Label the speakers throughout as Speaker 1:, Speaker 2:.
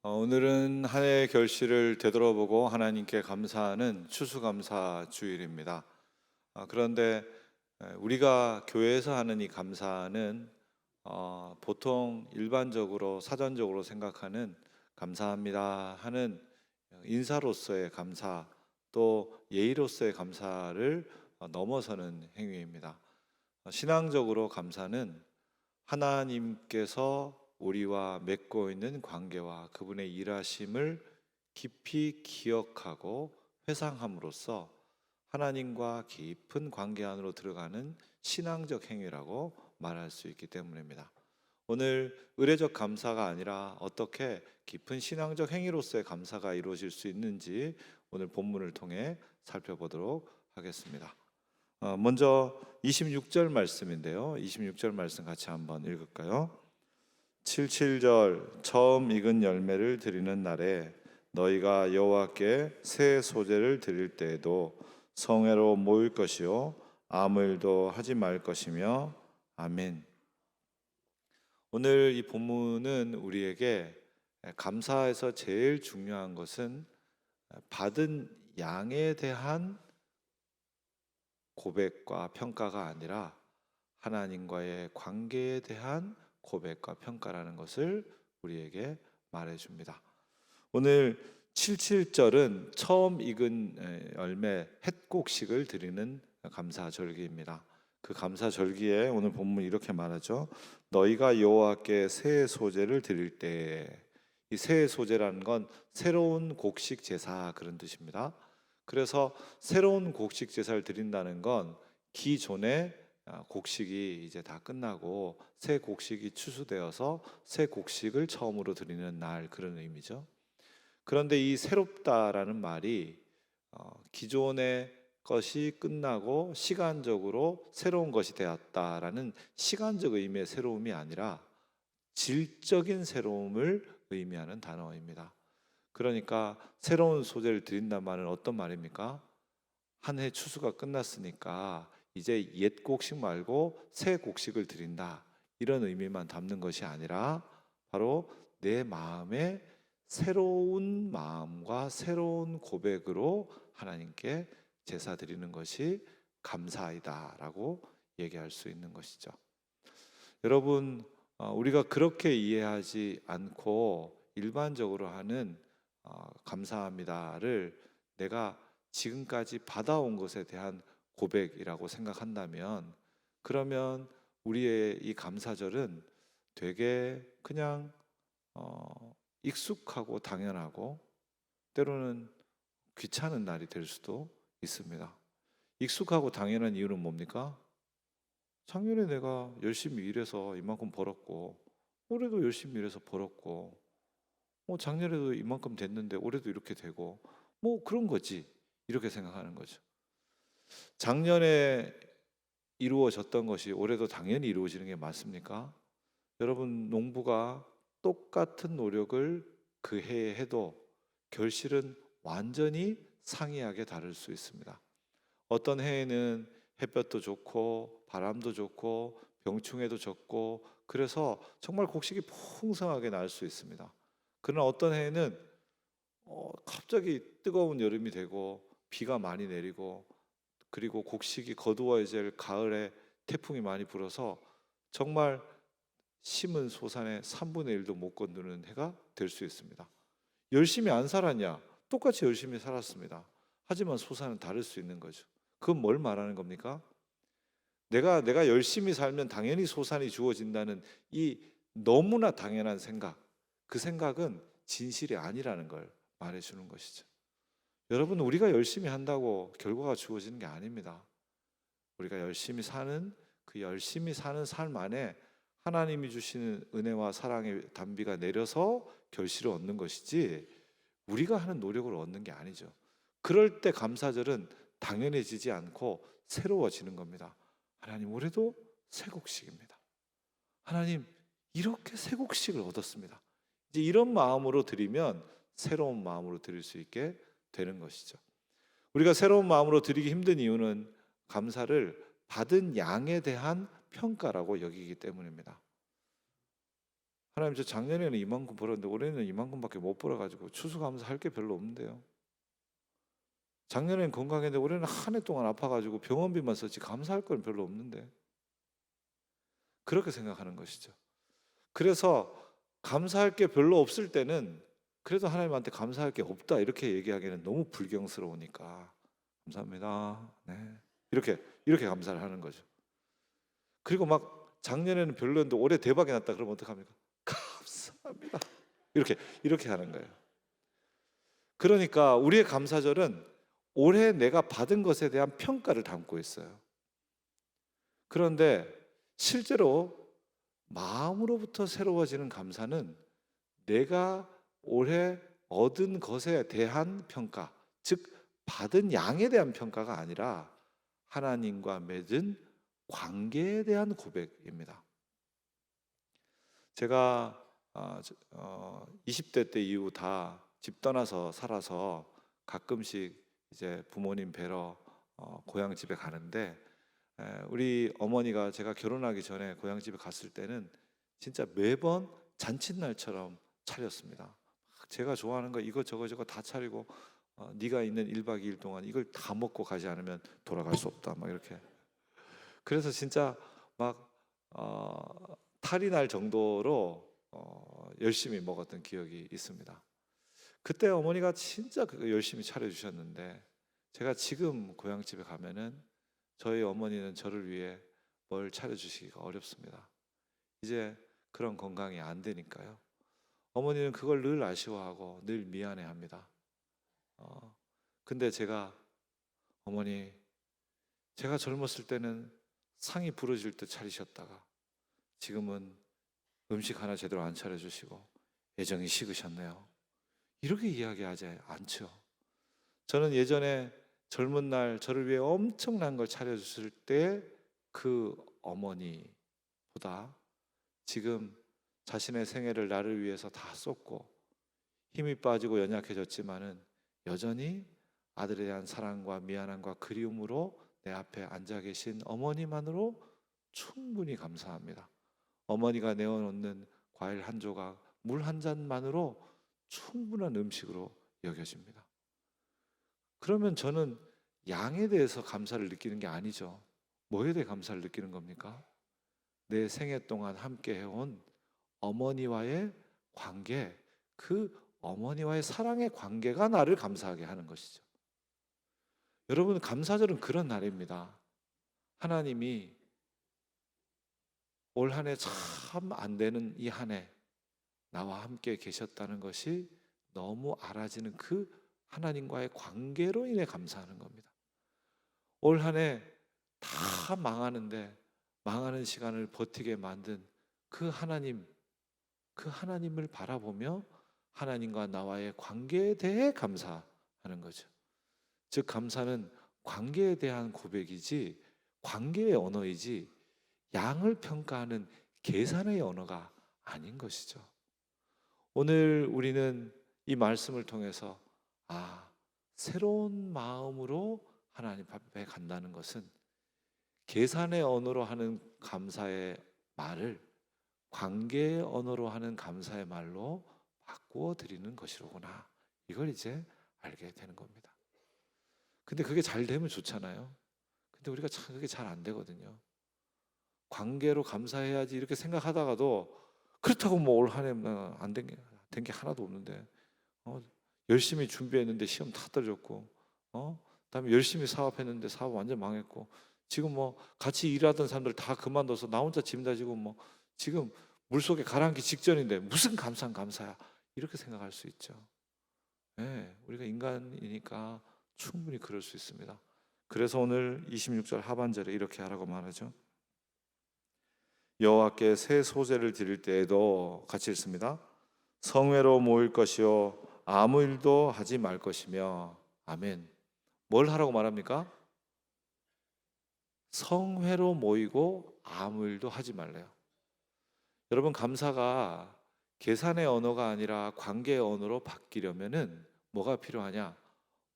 Speaker 1: 오늘은 한 해의 결실을 되돌아보고 하나님께 감사하는 추수감사 주일입니다. 그런데 우리가 교회에서 하는 이 감사는 보통 일반적으로 사전적으로 생각하는 감사합니다 하는 인사로서의 감사, 또 예의로서의 감사를 넘어서는 행위입니다. 신앙적으로 감사는 하나님께서 우리와 맺고 있는 관계와 그분의 일하심을 깊이 기억하고 회상함으로써 하나님과 깊은 관계 안으로 들어가는 신앙적 행위라고 말할 수 있기 때문입니다. 오늘 의례적 감사가 아니라 어떻게 깊은 신앙적 행위로서의 감사가 이루어질 수 있는지 오늘 본문을 통해 살펴보도록 하겠습니다. 먼저 26절 말씀인데요. 26절 말씀 같이 한번 읽을까요? 77절 처음 익은 열매를 드리는 날에 너희가 여호와께 새 소재를 드릴 때에도 성회로 모일 것이요 아무 일도 하지 말 것이며 아멘. 오늘 이 본문은 우리에게 감사에서 제일 중요한 것은 받은 양에 대한 고백과 평가가 아니라 하나님과의 관계에 대한 고백과 평가라는 것을 우리에게 말해줍니다. 오늘 77절은 처음 익은 열매 햇곡식을 드리는 감사절기입니다. 그 감사절기에 오늘 본문 이렇게 말하죠. 너희가 여호와께 새 소재를 드릴 때, 이 새 소재라는 건 새로운 곡식 제사 그런 뜻입니다. 그래서 새로운 곡식 제사를 드린다는 건 기존에 곡식이 이제 다 끝나고 새 곡식이 추수되어서 새 곡식을 처음으로 드리는 날 그런 의미죠. 그런데 이 새롭다라는 말이 기존의 것이 끝나고 시간적으로 새로운 것이 되었다라는 시간적 의미의 새로움이 아니라 질적인 새로움을 의미하는 단어입니다. 그러니까 새로운 소재를 드린단 말은 어떤 말입니까? 한 해 추수가 끝났으니까 이제 옛 곡식 말고 새 곡식을 드린다, 이런 의미만 담는 것이 아니라 바로 내 마음에 새로운 마음과 새로운 고백으로 하나님께 제사 드리는 것이 감사이다라고 얘기할 수 있는 것이죠. 여러분, 우리가 그렇게 이해하지 않고 일반적으로 하는 감사합니다를 내가 지금까지 받아온 것에 대한 고백이라고 생각한다면, 그러면 우리의 이 감사절은 되게 그냥 익숙하고 당연하고 때로는 귀찮은 날이 될 수도 있습니다. 익숙하고 당연한 이유는 뭡니까? 작년에 내가 열심히 일해서 이만큼 벌었고, 올해도 열심히 일해서 벌었고, 작년에도 이만큼 됐는데 올해도 이렇게 되고, 그런 거지, 이렇게 생각하는 거죠. 작년에 이루어졌던 것이 올해도 당연히 이루어지는 게 맞습니까? 여러분, 농부가 똑같은 노력을 그 해에 해도 결실은 완전히 상이하게 다를 수 있습니다. 어떤 해에는 햇볕도 좋고 바람도 좋고 병충해도 적고 그래서 정말 곡식이 풍성하게 날 수 있습니다. 그러나 어떤 해에는 갑자기 뜨거운 여름이 되고 비가 많이 내리고 그리고 곡식이 거두어질 가을에 태풍이 많이 불어서 정말 심은 소산의 3분의 1도 못 거두는 해가 될 수 있습니다. 열심히 안 살았냐? 똑같이 열심히 살았습니다. 하지만 소산은 다를 수 있는 거죠. 그건 뭘 말하는 겁니까? 내가 열심히 살면 당연히 소산이 주어진다는 이 너무나 당연한 생각, 그 생각은 진실이 아니라는 걸 말해주는 것이죠. 여러분, 우리가 열심히 한다고 결과가 주어지는 게 아닙니다. 우리가 열심히 사는 그 열심히 사는 삶 안에 하나님이 주시는 은혜와 사랑의 단비가 내려서 결실을 얻는 것이지 우리가 하는 노력으로 얻는 게 아니죠. 그럴 때 감사절은 당연해지지 않고 새로워지는 겁니다. 하나님, 올해도 새 곡식입니다. 하나님, 이렇게 새 곡식을 얻었습니다. 이제 이런 마음으로 드리면 새로운 마음으로 드릴 수 있게 되는 것이죠. 우리가 새로운 마음으로 드리기 힘든 이유는 감사를 받은 양에 대한 평가라고 여기기 때문입니다. 하나님 저 작년에는 이만큼 벌었는데 올해는 이만큼밖에 못 벌어가지고 추수감사할 게 별로 없는데요. 작년에는 건강했는데 올해는 한 해 동안 아파가지고 병원비만 썼지 감사할 건 별로 없는데, 그렇게 생각하는 것이죠. 그래서 감사할 게 별로 없을 때는 그래도 하나님한테 감사할 게 없다 이렇게 얘기하기는 너무 불경스러우니까 감사합니다. 네. 이렇게 감사를 하는 거죠. 그리고 막 작년에는 별로였는데 올해 대박이 났다 그러면 어떡합니까? 감사합니다. 이렇게 하는 거예요. 그러니까 우리의 감사절은 올해 내가 받은 것에 대한 평가를 담고 있어요. 그런데 실제로 마음으로부터 새로워지는 감사는 내가 올해 얻은 것에 대한 평가, 즉 받은 양에 대한 평가가 아니라 하나님과 맺은 관계에 대한 고백입니다. 제가 20대 때 이후 다 집 떠나서 살아서 가끔씩 이제 부모님 뵈러 고향 집에 가는데, 우리 어머니가 제가 결혼하기 전에 고향 집에 갔을 때는 진짜 매번 잔칫날처럼 차렸습니다. 제가 좋아하는 거 이거 저거 다 차리고 네가 있는 1박 2일 동안 이걸 다 먹고 가지 않으면 돌아갈 수 없다 막 이렇게. 그래서 진짜 막 탈이 날 정도로 열심히 먹었던 기억이 있습니다. 그때 어머니가 진짜 그거 열심히 차려주셨는데, 제가 지금 고향집에 가면은 저희 어머니는 저를 위해 뭘 차려주시기가 어렵습니다. 이제 그런 건강이 안 되니까요. 어머니는 그걸 늘 아쉬워하고 늘 미안해합니다. 근데 제가 어머니, 제가 젊었을 때는 상이 부러질 듯 차리셨다가 지금은 음식 하나 제대로 안 차려주시고 애정이 식으셨네요. 이렇게 이야기하지 않죠. 저는 예전에 젊은 날 저를 위해 엄청난 걸 차려주실 때 그 어머니보다 지금 자신의 생애를 나를 위해서 다 쏟고 힘이 빠지고 연약해졌지만은 여전히 아들에 대한 사랑과 미안함과 그리움으로 내 앞에 앉아 계신 어머니만으로 충분히 감사합니다. 어머니가 내어놓는 과일 한 조각, 물 한 잔만으로 충분한 음식으로 여겨집니다. 그러면 저는 양에 대해서 감사를 느끼는 게 아니죠. 뭐에 대해 감사를 느끼는 겁니까? 내 생애 동안 함께 해온 어머니와의 관계, 그 어머니와의 사랑의 관계가 나를 감사하게 하는 것이죠. 여러분, 감사절은 그런 날입니다. 하나님이 올 한 해 참 안 되는 이 한 해 나와 함께 계셨다는 것이 너무 알아지는 그 하나님과의 관계로 인해 감사하는 겁니다. 올 한 해 다 망하는데 망하는 시간을 버티게 만든 그 하나님, 그 하나님을 바라보며 하나님과 나와의 관계에 대해 감사하는 거죠. 즉 감사는 관계에 대한 고백이지 관계의 언어이지 양을 평가하는 계산의 언어가 아닌 것이죠. 오늘 우리는 이 말씀을 통해서 새로운 마음으로 하나님 앞에 간다는 것은 계산의 언어로 하는 감사의 말을 관계의 언어로 하는 감사의 말로 바꾸어 드리는 것이로구나. 이걸 이제 알게 되는 겁니다. 근데 그게 잘 되면 좋잖아요. 근데 우리가 참 그게 잘 안 되거든요. 관계로 감사해야지 이렇게 생각하다가도 그렇다고 뭐 올 한 해 안 된 게 하나도 없는데 열심히 준비했는데 시험 다 떨어졌고 그다음에 열심히 사업했는데 사업 완전 망했고 지금 뭐 같이 일하던 사람들 다 그만둬서 나 혼자 짐 다지고 뭐 지금 물속에 가라앉기 직전인데 무슨 감사야 이렇게 생각할 수 있죠. 네, 우리가 인간이니까 충분히 그럴 수 있습니다. 그래서 오늘 26절 하반절에 이렇게 하라고 말하죠. 여호와께 새 소제를 드릴 때에도 같이 읽습니다. 성회로 모일 것이요 아무 일도 하지 말 것이며. 아멘. 뭘 하라고 말합니까? 성회로 모이고 아무 일도 하지 말래요. 여러분, 감사가 계산의 언어가 아니라 관계의 언어로 바뀌려면은 뭐가 필요하냐?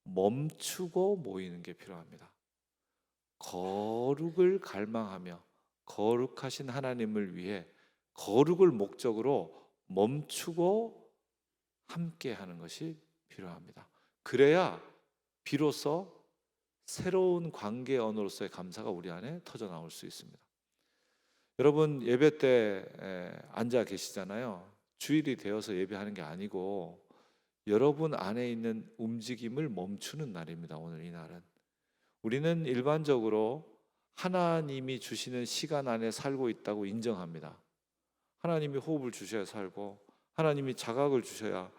Speaker 1: 멈추고 모이는 게 필요합니다. 거룩을 갈망하며 거룩하신 하나님을 위해 거룩을 목적으로 멈추고 함께 하는 것이 필요합니다. 그래야 비로소 새로운 관계 언어로서의 감사가 우리 안에 터져 나올 수 있습니다. 여러분 예배 때 앉아 계시잖아요. 주일이 되어서 예배하는 게 아니고 여러분 안에 있는 움직임을 멈추는 날입니다. 오늘 이 날은 우리는 일반적으로 하나님이 주시는 시간 안에 살고 있다고 인정합니다. 하나님이 호흡을 주셔야 살고 하나님이 자각을 주셔야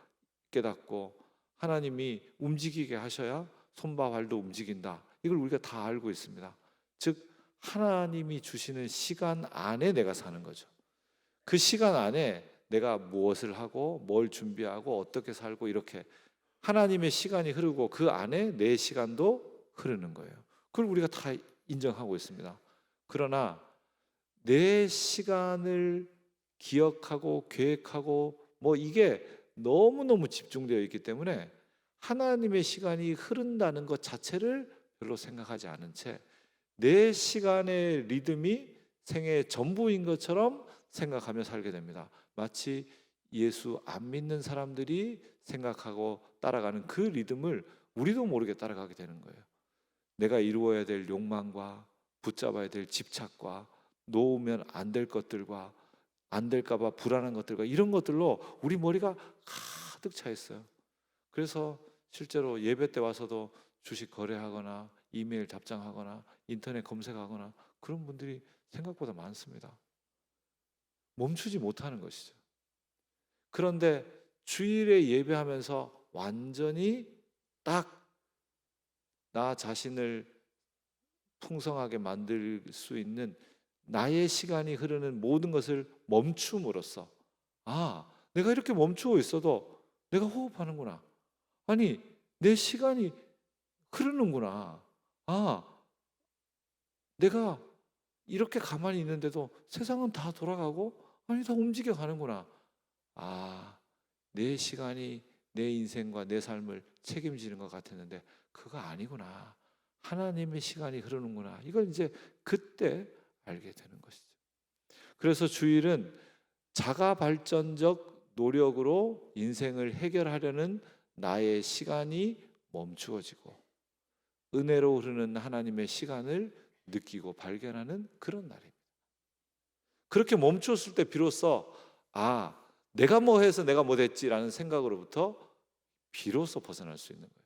Speaker 1: 깨닫고 하나님이 움직이게 하셔야 손과 발도 움직인다. 이걸 우리가 다 알고 있습니다. 즉 하나님이 주시는 시간 안에 내가 사는 거죠. 그 시간 안에 내가 무엇을 하고 뭘 준비하고 어떻게 살고 이렇게 하나님의 시간이 흐르고 그 안에 내 시간도 흐르는 거예요. 그걸 우리가 다 인정하고 있습니다. 그러나 내 시간을 기억하고 계획하고 뭐 이게 너무너무 집중되어 있기 때문에 하나님의 시간이 흐른다는 것 자체를 별로 생각하지 않은 채 내 시간의 리듬이 생애의 전부인 것처럼 생각하며 살게 됩니다. 마치 예수 안 믿는 사람들이 생각하고 따라가는 그 리듬을 우리도 모르게 따라가게 되는 거예요. 내가 이루어야 될 욕망과 붙잡아야 될 집착과 놓으면 안 될 것들과 안 될까 봐 불안한 것들과 이런 것들로 우리 머리가 가득 차 있어요. 그래서 실제로 예배 때 와서도 주식 거래하거나 이메일 답장하거나 인터넷 검색하거나 그런 분들이 생각보다 많습니다. 멈추지 못하는 것이죠. 그런데 주일에 예배하면서 완전히 딱 나 자신을 풍성하게 만들 수 있는 나의 시간이 흐르는 모든 것을 멈춤으로써 내가 이렇게 멈추고 있어도 내가 호흡하는구나. 아니 내 시간이 흐르는구나. 내가 이렇게 가만히 있는데도 세상은 다 돌아가고 다 움직여 가는구나. 내 시간이 내 인생과 내 삶을 책임지는 것 같았는데 그거 아니구나. 하나님의 시간이 흐르는구나. 이걸 이제 그때 알게 되는 것이죠. 그래서 주일은 자가 발전적 노력으로 인생을 해결하려는 나의 시간이 멈추어지고 은혜로 흐르는 하나님의 시간을 느끼고 발견하는 그런 날입니다. 그렇게 멈추었을 때 비로소 내가 뭐 해서 내가 뭐 됐지라는 생각으로부터 비로소 벗어날 수 있는 거예요.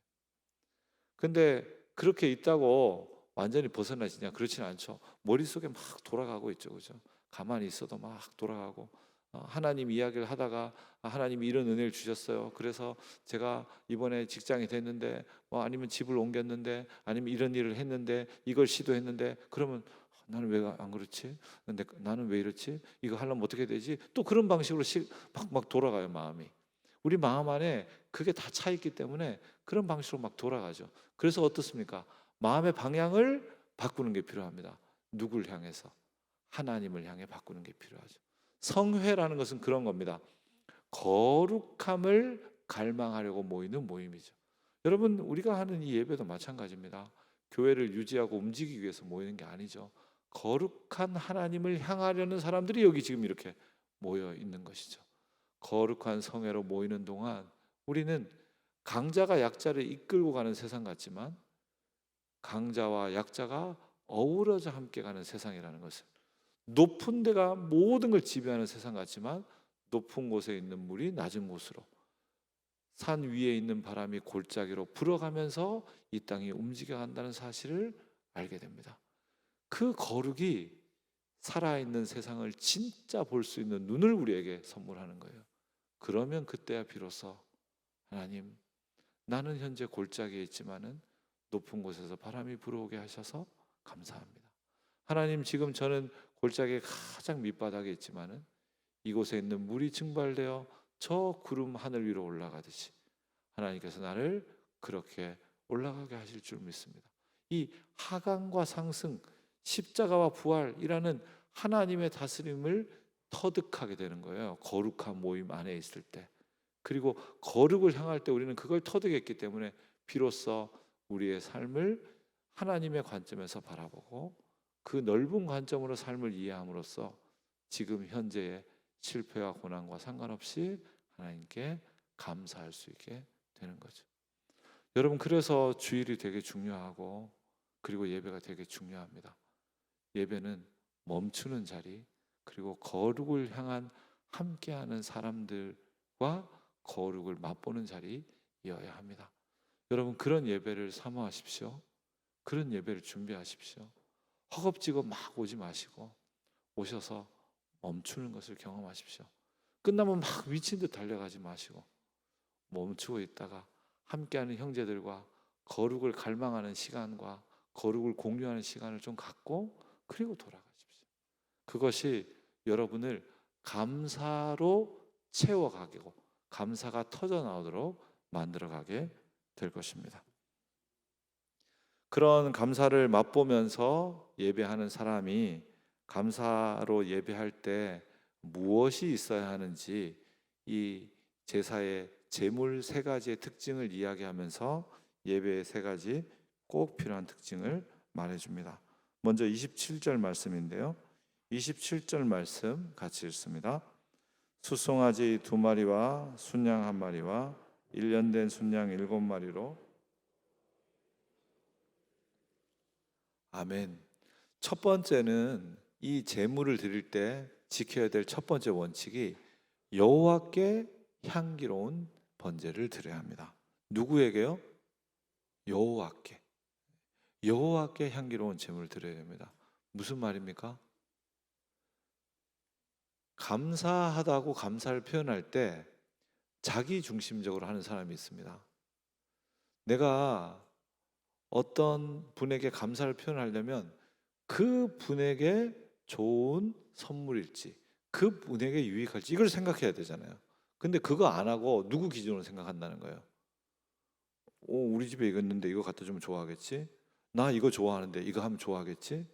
Speaker 1: 근데 그렇게 있다고 완전히 벗어나지냐? 그렇지는 않죠. 머릿속에 막 돌아가고 있죠. 그죠? 가만히 있어도 막 돌아가고 하나님 이야기를 하다가 하나님이 이런 은혜를 주셨어요. 그래서 제가 이번에 직장이 됐는데 아니면 집을 옮겼는데 아니면 이런 일을 했는데 이걸 시도했는데 그러면 나는 왜 안 그렇지? 근데 나는 왜 이렇지? 이거 하려면 어떻게 되지? 또 그런 방식으로 막 돌아가요. 마음이. 우리 마음 안에 그게 다 차 있기 때문에 그런 방식으로 막 돌아가죠. 그래서 어떻습니까? 마음의 방향을 바꾸는 게 필요합니다. 누굴 향해서? 하나님을 향해 바꾸는 게 필요하죠. 성회라는 것은 그런 겁니다. 거룩함을 갈망하려고 모이는 모임이죠. 여러분 우리가 하는 이 예배도 마찬가지입니다. 교회를 유지하고 움직이기 위해서 모이는 게 아니죠. 거룩한 하나님을 향하려는 사람들이 여기 지금 이렇게 모여 있는 것이죠. 거룩한 성회로 모이는 동안 우리는 강자가 약자를 이끌고 가는 세상 같지만 강자와 약자가 어우러져 함께 가는 세상이라는 것을, 높은 데가 모든 걸 지배하는 세상 같지만 높은 곳에 있는 물이 낮은 곳으로, 산 위에 있는 바람이 골짜기로 불어가면서 이 땅이 움직여간다는 사실을 알게 됩니다. 그 거룩이 살아있는 세상을 진짜 볼 수 있는 눈을 우리에게 선물하는 거예요. 그러면 그때야 비로소 하나님, 나는 현재 골짜기에 있지만은 높은 곳에서 바람이 불어오게 하셔서 감사합니다. 하나님, 지금 저는 골짜기의 가장 밑바닥에 있지만은 이곳에 있는 물이 증발되어 저 구름 하늘 위로 올라가듯이 하나님께서 나를 그렇게 올라가게 하실 줄 믿습니다. 이 하강과 상승, 십자가와 부활이라는 하나님의 다스림을 터득하게 되는 거예요. 거룩한 모임 안에 있을 때. 그리고 거룩을 향할 때 우리는 그걸 터득했기 때문에 비로소 우리의 삶을 하나님의 관점에서 바라보고 그 넓은 관점으로 삶을 이해함으로써 지금 현재의 실패와 고난과 상관없이 하나님께 감사할 수 있게 되는 거죠. 여러분, 그래서 주일이 되게 중요하고 그리고 예배가 되게 중요합니다. 예배는 멈추는 자리, 그리고 거룩을 향한 함께하는 사람들과 거룩을 맛보는 자리여야 합니다. 여러분, 그런 예배를 사모하십시오. 그런 예배를 준비하십시오. 허겁지겁 막 오지 마시고 오셔서 멈추는 것을 경험하십시오. 끝나면 막 미친 듯 달려가지 마시고 멈추고 있다가 함께하는 형제들과 거룩을 갈망하는 시간과 거룩을 공유하는 시간을 좀 갖고 그리고 돌아가십시오. 그것이 여러분을 감사로 채워가고 감사가 터져나오도록 만들어가게 될 것입니다. 그런 감사를 맛보면서 예배하는 사람이 감사로 예배할 때 무엇이 있어야 하는지 이 제사의 제물 세 가지의 특징을 이야기하면서 예배의 세 가지 꼭 필요한 특징을 말해줍니다. 먼저 27절 말씀인데요. 27절 말씀 같이 읽습니다. 숫송아지 2마리와 순양 1마리와 1년 된 순양 7마리로. 아멘. 첫 번째는 이 제물을 드릴 때 지켜야 될 첫 번째 원칙이 여호와께 향기로운 번제를 드려야 합니다. 누구에게요? 여호와께. 여호와께 향기로운 제물을 드려야 합니다. 무슨 말입니까? 감사하다고 감사를 표현할 때 자기 중심적으로 하는 사람이 있습니다. 내가 어떤 분에게 감사를 표현하려면 그 분에게 좋은 선물일지, 그 분에게 유익할지 이걸 생각해야 되잖아요. 근데 그거 안 하고 누구 기준으로 생각한다는 거예요. 우리 집에 이거 있는데 이거 갖다 주면 좋아하겠지? 나 이거 좋아하는데 이거 하면 좋아하겠지?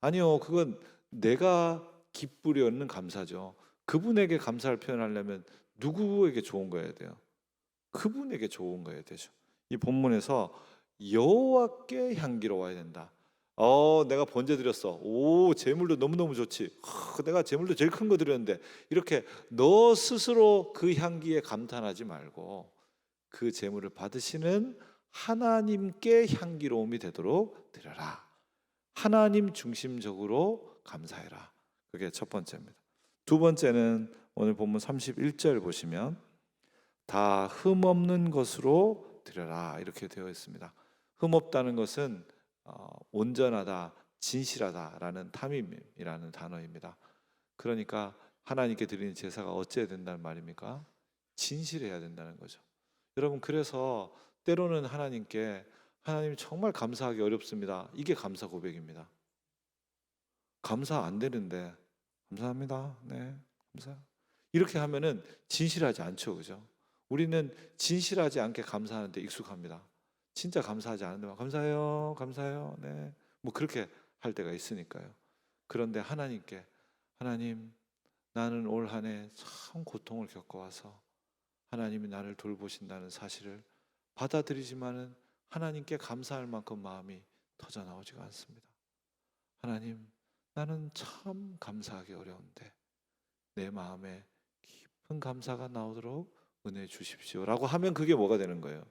Speaker 1: 아니요, 그건 내가 기쁘려 하는 감사죠. 그분에게 감사를 표현하려면 누구에게 좋은 거여야 돼요? 그분에게 좋은 거여야 되죠. 이 본문에서 여호와께 향기로워야 된다. 내가 번제 드렸어. 제물도 너무너무 좋지. 내가 제물도 제일 큰 거 드렸는데. 이렇게 너 스스로 그 향기에 감탄하지 말고 그 제물을 받으시는 하나님께 향기로움이 되도록 드려라. 하나님 중심적으로 감사해라. 그게 첫 번째입니다. 두 번째는 오늘 본문 31절 보시면 다 흠없는 것으로 드려라 이렇게 되어 있습니다. 흠없다는 것은 온전하다, 진실하다라는 탐임이라는 단어입니다. 그러니까 하나님께 드리는 제사가 어찌해야 된다는 말입니까? 진실해야 된다는 거죠. 여러분, 그래서 때로는 하나님께 하나님 정말 감사하기 어렵습니다. 이게 감사 고백입니다. 감사 안 되는데 감사합니다. 네, 감사. 이렇게 하면은 진실하지 않죠, 그죠? 우리는 진실하지 않게 감사하는데 익숙합니다. 진짜 감사하지 않은데 감사해요, 감사해요. 네, 뭐 그렇게 할 때가 있으니까요. 그런데 하나님께 하나님, 나는 올 한 해 참 고통을 겪어와서 하나님이 나를 돌보신다는 사실을 받아들이지만은 하나님께 감사할 만큼 마음이 터져 나오지가 않습니다. 하나님, 나는 참 감사하기 어려운데 내 마음에 깊은 감사가 나오도록 은혜 주십시오라고 하면 그게 뭐가 되는 거예요?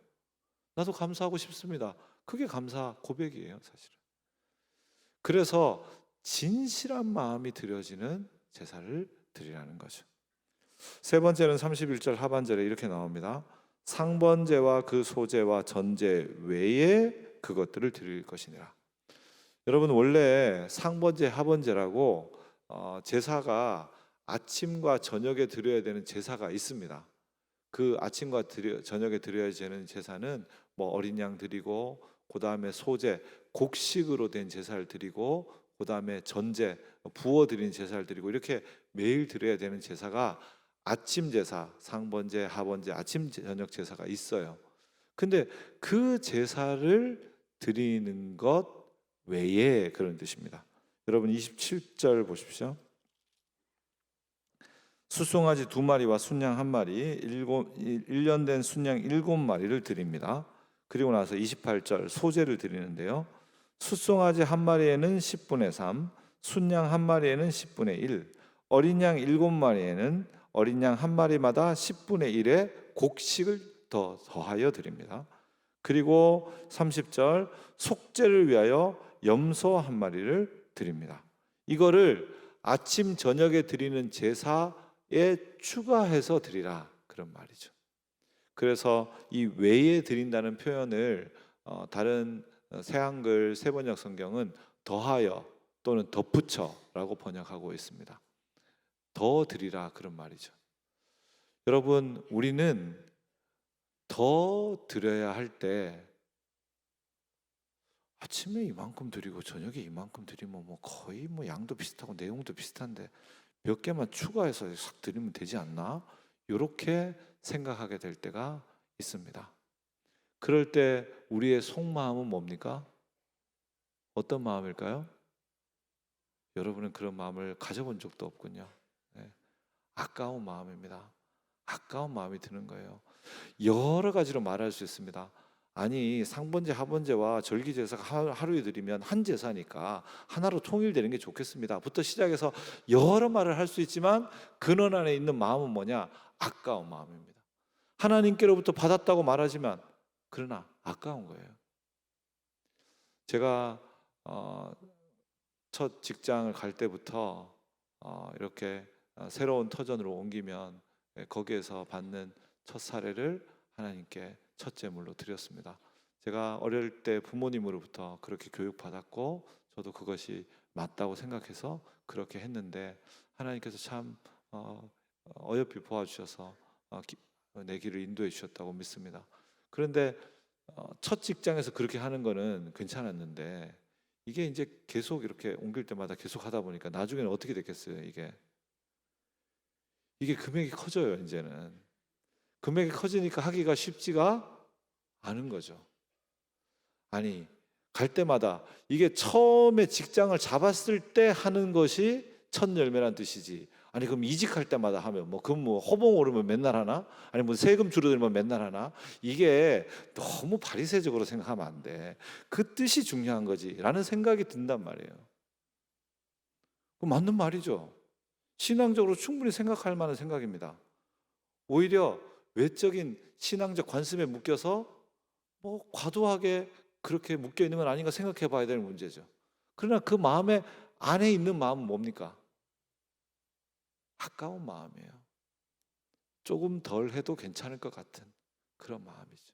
Speaker 1: 나도 감사하고 싶습니다. 그게 감사 고백이에요, 사실은. 그래서 진실한 마음이 드려지는 제사를 드리라는 거죠. 세 번째는 31절 하반절에 이렇게 나옵니다. 상번제와 그 소제와 전제 외에 그것들을 드릴 것이니라. 여러분, 원래 상번제, 하번제라고 제사가 아침과 저녁에 드려야 되는 제사가 있습니다. 그 아침과 저녁에 드려야 되는 제사는 뭐 어린 양 드리고, 그 다음에 소제, 곡식으로 된 제사를 드리고, 그 다음에 전제, 부어 드린 제사를 드리고, 이렇게 매일 드려야 되는 제사가 아침 제사, 상번제, 하번제, 아침 저녁 제사가 있어요. 근데 그 제사를 드리는 것 외에 그런 뜻입니다. 여러분 27절 보십시오. 숫송아지 2마리와 순양 1마리, 1년 된 순양 7마리를 드립니다. 그리고 나서 28절 소제를 드리는데요. 숫송아지 1마리에는 10분의 3, 순양 1마리에는 10분의 1, 어린 양 7마리에는 어린 양 한 마리마다 10분의 1의 곡식을 더하여 드립니다. 그리고 30절 속죄를 위하여 염소 한 마리를 드립니다. 이거를 아침 저녁에 드리는 제사에 추가해서 드리라 그런 말이죠. 그래서 이 외에 드린다는 표현을 다른 새한글 세번역 성경은 더하여 또는 덧붙여라고 번역하고 있습니다. 더 드리라 그런 말이죠. 여러분, 우리는 더 드려야 할 때 아침에 이만큼 드리고 저녁에 이만큼 드리면 뭐 거의 뭐 양도 비슷하고 내용도 비슷한데 몇 개만 추가해서 싹 드리면 되지 않나? 이렇게 생각하게 될 때가 있습니다. 그럴 때 우리의 속마음은 뭡니까? 어떤 마음일까요? 여러분은 그런 마음을 가져본 적도 없군요. 네. 아까운 마음입니다. 아까운 마음이 드는 거예요. 여러 가지로 말할 수 있습니다. 아니, 상번제, 하번제와 절기제사가 하루에 드리면 한 제사니까 하나로 통일되는 게 좋겠습니다 부터 시작해서 여러 말을 할 수 있지만 근원 안에 있는 마음은 뭐냐? 아까운 마음입니다. 하나님께로부터 받았다고 말하지만 그러나 아까운 거예요. 제가 첫 직장을 갈 때부터 이렇게 새로운 터전으로 옮기면 거기에서 받는 첫 사례를 하나님께 첫 제물로 드렸습니다. 제가 어릴 때 부모님으로부터 그렇게 교육받았고 저도 그것이 맞다고 생각해서 그렇게 했는데 하나님께서 참 어여삐 보아주셔서 내 길을 인도해 주셨다고 믿습니다. 그런데 첫 직장에서 그렇게 하는 거는 괜찮았는데 이게 이제 계속 이렇게 옮길 때마다 계속 하다 보니까 나중에는 어떻게 됐겠어요? 이게 금액이 커져요. 이제는 금액이 커지니까 하기가 쉽지가 않은 거죠. 아니, 갈 때마다 이게 처음에 직장을 잡았을 때 하는 것이 첫 열매란 뜻이지. 아니, 그럼 이직할 때마다 하면 그럼 호봉 오르면 맨날 하나? 아니 세금 줄어들면 맨날 하나? 이게 너무 바리새적으로 생각하면 안 돼. 그 뜻이 중요한 거지라는 생각이 든단 말이에요. 맞는 말이죠. 신앙적으로 충분히 생각할 만한 생각입니다. 오히려 외적인 신앙적 관습에 묶여서 과도하게 그렇게 묶여 있는 건 아닌가 생각해 봐야 될 문제죠. 그러나 그 마음의 안에 있는 마음은 뭡니까? 아까운 마음이에요. 조금 덜 해도 괜찮을 것 같은 그런 마음이죠.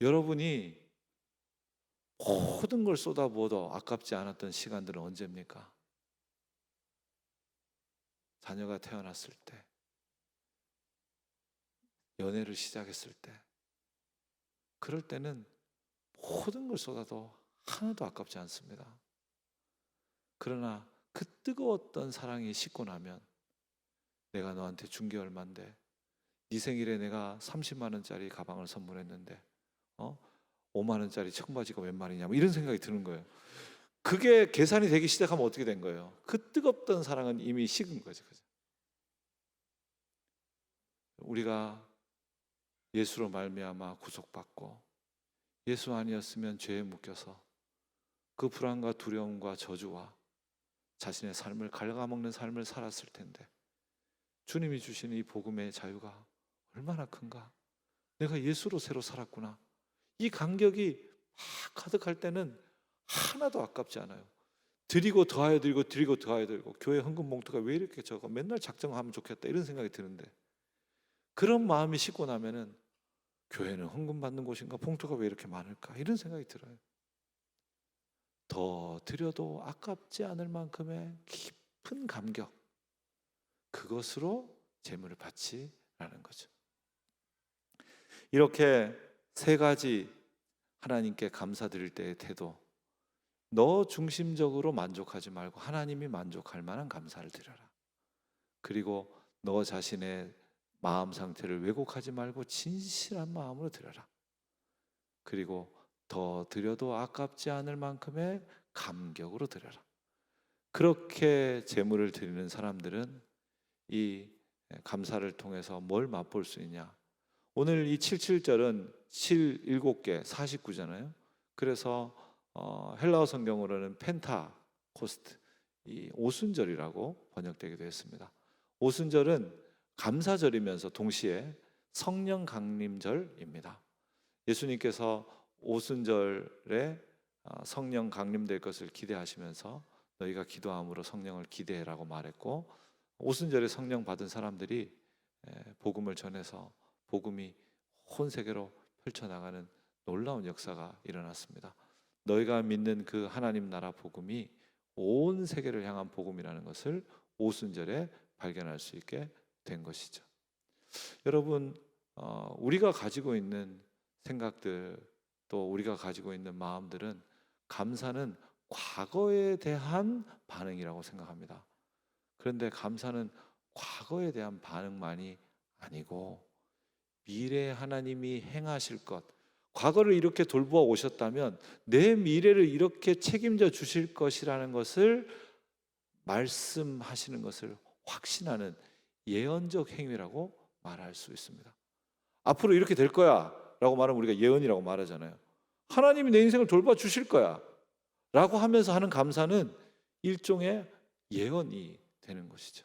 Speaker 1: 여러분이 모든 걸 쏟아부어도 아깝지 않았던 시간들은 언제입니까? 자녀가 태어났을 때, 연애를 시작했을 때, 그럴 때는 모든 걸 쏟아도 하나도 아깝지 않습니다. 그러나 그 뜨거웠던 사랑이 식고 나면 내가 너한테 준 게 얼만데, 네 생일에 내가 30만 원짜리 가방을 선물했는데 5만 원짜리 청바지가 웬 말이냐 이런 생각이 드는 거예요. 그게 계산이 되기 시작하면 어떻게 된 거예요? 그 뜨겁던 사랑은 이미 식은 거죠. 우리가 예수로 말미암아 구속받고 예수 아니었으면 죄에 묶여서 그 불안과 두려움과 저주와 자신의 삶을 갉아먹는 삶을 살았을 텐데 주님이 주시는 이 복음의 자유가 얼마나 큰가. 내가 예수로 새로 살았구나. 이 감격이 막 가득할 때는 하나도 아깝지 않아요. 드리고 더하여 드리고 드리고 더하여 드리고 교회 헌금 봉투가 왜 이렇게 적어? 맨날 작정하면 좋겠다 이런 생각이 드는데 그런 마음이 식고 나면은 교회는 헌금 받는 곳인가? 봉투가 왜 이렇게 많을까? 이런 생각이 들어요. 더 드려도 아깝지 않을 만큼의 깊은 감격, 그것으로 재물을 바치라는 거죠. 이렇게 세 가지 하나님께 감사드릴 때의 태도, 너 중심적으로 만족하지 말고 하나님이 만족할 만한 감사를 드려라. 그리고 너 자신의 마음 상태를 왜곡하지 말고 진실한 마음으로 드려라. 그리고 더 드려도 아깝지 않을 만큼의 감격으로 드려라. 그렇게 제물을 드리는 사람들은 이 감사를 통해서 뭘 맛볼 수 있냐? 오늘 이 77절은 7개 49잖아요. 그래서 헬라어 성경으로는 펜타 코스트, 이 오순절이라고 번역되기도 했습니다. 오순절은 감사절이면서 동시에 성령 강림절입니다. 예수님께서 오순절에 성령 강림될 것을 기대하시면서 너희가 기도함으로 성령을 기대해라고 말했고, 오순절에 성령 받은 사람들이 복음을 전해서 복음이 온 세계로 펼쳐나가는 놀라운 역사가 일어났습니다. 너희가 믿는 그 하나님 나라 복음이 온 세계를 향한 복음이라는 것을 오순절에 발견할 수 있게 된 것이죠. 여러분, 우리가 가지고 있는 생각들, 또 우리가 가지고 있는 마음들은, 감사는 과거에 대한 반응이라고 생각합니다. 그런데 감사는 과거에 대한 반응만이 아니고 미래에 하나님이 행하실 것, 과거를 이렇게 돌보아 오셨다면 내 미래를 이렇게 책임져 주실 것이라는 것을 말씀하시는 것을 확신하는 예언적 행위라고 말할 수 있습니다. 앞으로 이렇게 될 거야 라고 말하면 우리가 예언이라고 말하잖아요. 하나님이 내 인생을 돌봐 주실 거야 라고 하면서 하는 감사는 일종의 예언이 되는 것이죠.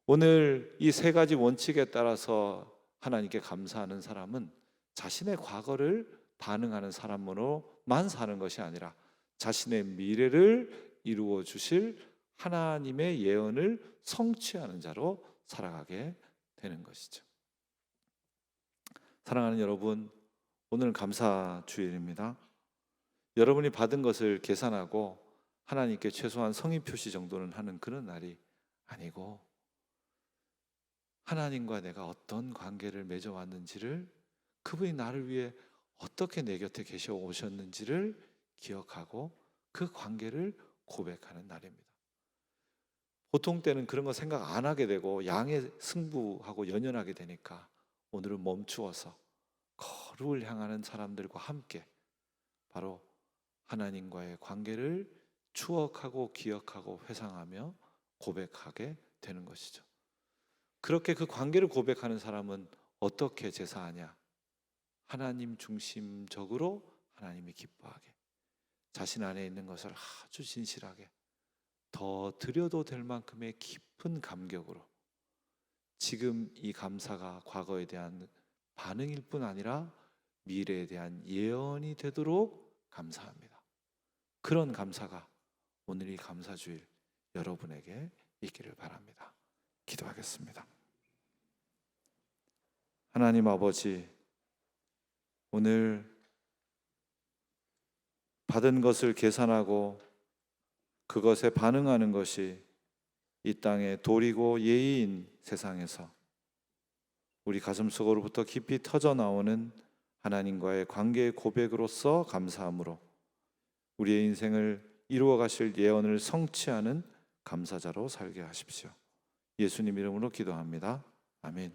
Speaker 1: 오늘 이 세 가지 원칙에 따라서 하나님께 감사하는 사람은 자신의 과거를 반응하는 사람으로만 사는 것이 아니라 자신의 미래를 이루어 주실 하나님의 예언을 성취하는 자로 살아가게 되는 것이죠. 사랑하는 여러분, 오늘은 감사 주일입니다. 여러분이 받은 것을 계산하고 하나님께 최소한 성의 표시 정도는 하는 그런 날이 아니고, 하나님과 내가 어떤 관계를 맺어왔는지를, 그분이 나를 위해 어떻게 내 곁에 계셔 오셨는지를 기억하고 그 관계를 고백하는 날입니다. 보통 때는 그런 거 생각 안 하게 되고 양의 승부하고 연연하게 되니까 오늘은 멈추어서 거룩을 향하는 사람들과 함께 바로 하나님과의 관계를 추억하고 기억하고 회상하며 고백하게 되는 것이죠. 그렇게 그 관계를 고백하는 사람은 어떻게 제사하냐? 하나님 중심적으로 하나님이 기뻐하게, 자신 안에 있는 것을 아주 진실하게 더 드려도 될 만큼의 깊은 감격으로, 지금 이 감사가 과거에 대한 반응일 뿐 아니라 미래에 대한 예언이 되도록 감사합니다. 그런 감사가 오늘 이 감사주일 여러분에게 있기를 바랍니다. 기도하겠습니다. 하나님 아버지, 오늘 받은 것을 계산하고 그것에 반응하는 것이 이 땅의 도리고 예의인 세상에서 우리 가슴속으로부터 깊이 터져 나오는 하나님과의 관계의 고백으로서 감사함으로 우리의 인생을 이루어 가실 예언을 성취하는 감사자로 살게 하십시오. 예수님 이름으로 기도합니다. 아멘.